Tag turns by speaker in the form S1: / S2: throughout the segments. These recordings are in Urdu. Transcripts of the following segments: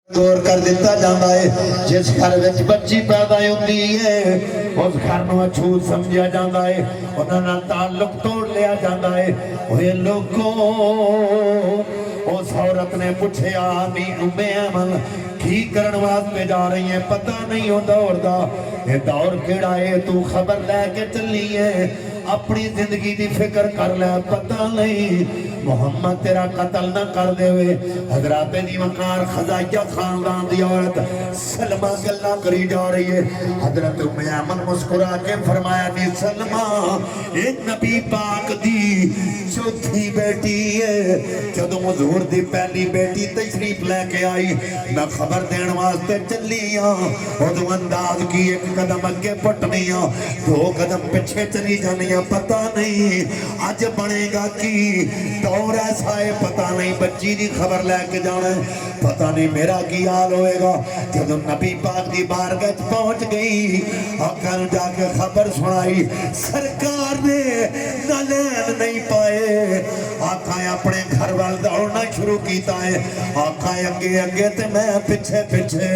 S1: غور کر دیتا جاندہ ہے جس گھر وچ بچی پیدا ہوندی ہے اس گھر نو اچھوت سمجھا جاندہ ہے انہاں نال تعلق توڑ لیا جاندہ ہے اوے لوگوں اس عورت نے پوچھیا آمی امی ایمن کی کرن واسطے جا رہی ہیں پتہ نہیں ہو دور دا یہ دور کیڑا ہے تو خبر لے کے چلی ہے اپنی زندگی دی فکر کر لے پتہ نہیں محمد تیرا قتل نہ کر دے ہوئے حضرات دیوانکار خزائیہ خاندان دی عورت سلمہ گلہ کری جا رہی ہے حضرت ایمن مسکرا کے فرمایا نہیں سلمہ ایک نبی پاک دی چوتھی بیٹی ہے جدوں حضور دی پہلی بیٹی تشریف لے کے آئی میں خبر دین واسطے چلی ہاں ادو انداز کی ایک قدم اگے پٹنی ہاں دو قدم پچھے چلی جانی ہاں پتہ نہیں آج بنے گا کی دور ایسا ہے پتہ نہیں بچی دی خبر لے کے جانا ہے پتہ نہیں میرا کی حال ہوئے گا جدو نبی پاک دی بارگاہ پہنچ گئی آقا نے جا کے خبر سنائی سرکار نے نلین نہیں پائے آقا اپنے گھر وال دوڑنا شروع کیتا ہے آقا اگے اگے تے میں پچھے پچھے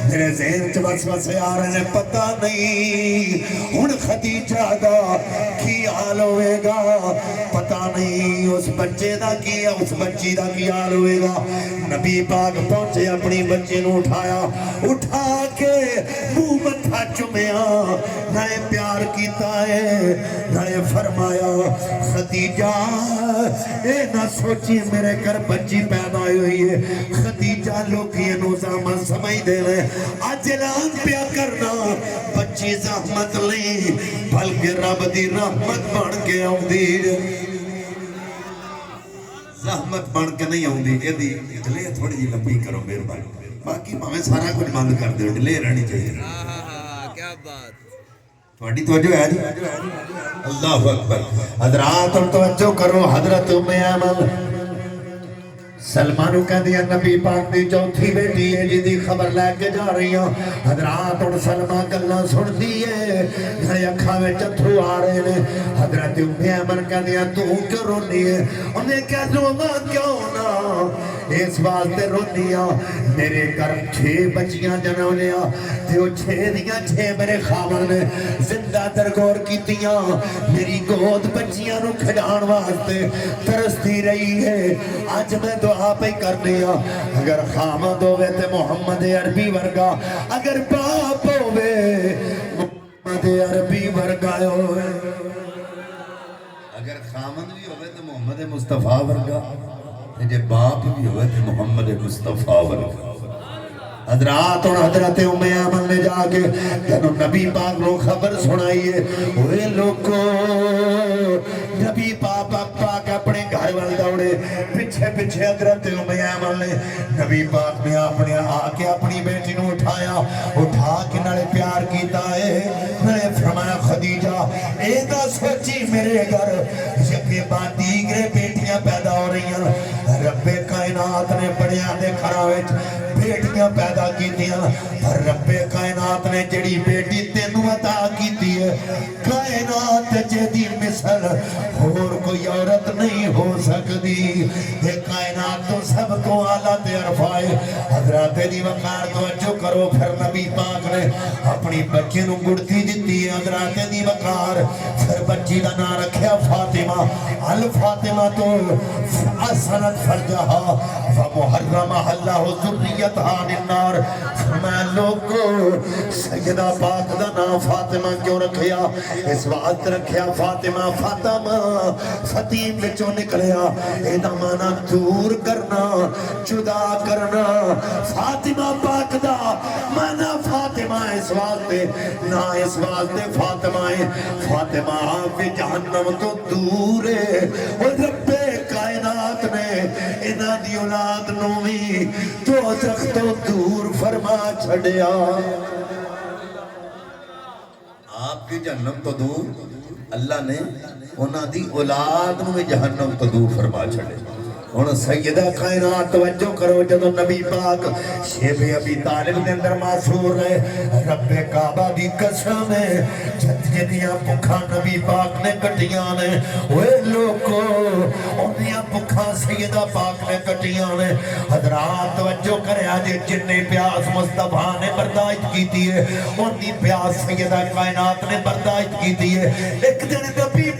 S1: میرے ذہن چ وسوسے آ رہے ہیں پتہ نہیں ہن خدیجہ دا کی حال ہوئے گا پتہ نہیں اس بچے دا کی اس بچی دا کی حال ہوئے گا نبی پاک پہنچے اپنی بچے نو اٹھا کے منہ متھا چومیا نئے پیار کیتا ہے نئے فرمایا خدیجہ اے نہ سوچی میرے گھر بچی پیدا ہوئی ہے خدیجہ لوگی نوزامہ سمجھ دے لے اجلان پیا کرنا بچی زحمت لی بلکہ رب دی رحمت بڑھ کے آؤں دی زحمت بڑھ کے نہیں آؤں دی یہ دی ڈلے تھوڑی جی لمبی کرو میرے بھائی باقی ہمیں سارا کچھ بند کر دے ڈلے رہنی چاہیے
S2: کیا بات
S1: تھوڑی توجہ ہے اللہ اکبر حضرات اور توجہ کرو حضرت ام ایمن سلمانو کہہ دیا نبی پاک دی چوتھی بیٹی ہے جی دی خبر لے کے جا رہی ہوں حضرات اور سلمہ گلہ سن دیئے گھڑے اکھا میں چتھرو آ رہے نے حضرت ام ایمن کہہ دیا تو کیوں رونی ہے انہیں کہہ دوں گا کیوں نہ اس واسطے رونیا میرے گھر 6 بچیاں جنہوں نے تیو 6 دیاں 6 میرے خامن نے زندہ درگور کی تیاں میری گود بچیاں نو کھڑان واسطے ترستی رہی ہے آج میں دعا پہ کرنے اگر خامد ہوئے تے محمد عربی ورگا اگر باپ ہوئے محمد عربی ورگا ہوئے اگر خامد بھی ہوئے تے محمد مصطفیٰ ورگا جے باپ بھی ہوئے تھے محمد مصطفیٰ ورگا حضرات اور حضرت ام ایمن نے جا کے جنہوں نبی پاک لوگ خبر سنائیے اوے لوگوں نبی پاک اپنے گھر وال دوڑے پچھے پچھے حضرت ام ایمن نے نبی پاک نے اپنے آ کے اپنی بیٹی نو اٹھا کے نڑے پیار کیتا ہے نڑے فرمایا خدیجہ ایدہ سوچی میرے گھر یقے بعد دیگرے بیٹیاں پیدا ہو رہی ہیں رب کائنات نے بڑیاں دے کھراوچ بیٹیاں پیدا کی دیا پر رب کائنات نے جڑی بیٹی تینوں عطا کی دی ہے کائنات جدی مثل اور کوئی عورت نہیں ہو سکتی یہ کائنات تو سب کو آلہ تے عرفائے حضرات دی وقار تو اچھو کرو پھر نبی پاک نے اپنی بچی نو گڑتی دیتی ہے حضرات دی وقار پھر بچی دا نا رکھیا فاطمہ الفاطمہ تو حسنت فرجہا ومحرمہ اللہ ذریتہا النار فرمایا لوگو سیدہ پاک دا نام فاطمہ کیوں رکھیا اس وقت رکھیا فاطمہ فاطمہ فتیم بچوں نکلیا ایدہ مانا دور کرنا جدا کرنا فاطمہ پاک دا مانا فاطمہ اس واسطے نہ اس واسطے فاطمہ آفی جہنم تو دور ہے اور رب کائنات نے انہاں دی اولاد نوی تو زختوں دور فرما چھڑیا آپ کی جہنم تو دور اللہ نے انہاں دی اولاد نوی جہنم تو دور فرما چھڑے ہن سیدہ کائنات توجہ کرو جدو نبی پاک شیب ابی طالب دے اندر معصور ہے رب کعبہ دی قسم ہے جت جنیاں بکھا نبی پاک نے کٹیاں نے اوے لوگو انیاں بکھا سیدہ پاک نے کٹیاں نے حضرات توجہ کرے آج جننے پیاس مصطفیٰ نے برداشت کیتی ہے انی پیاس سیدہ کائنات نے برداشت کیتی ہے ایک دن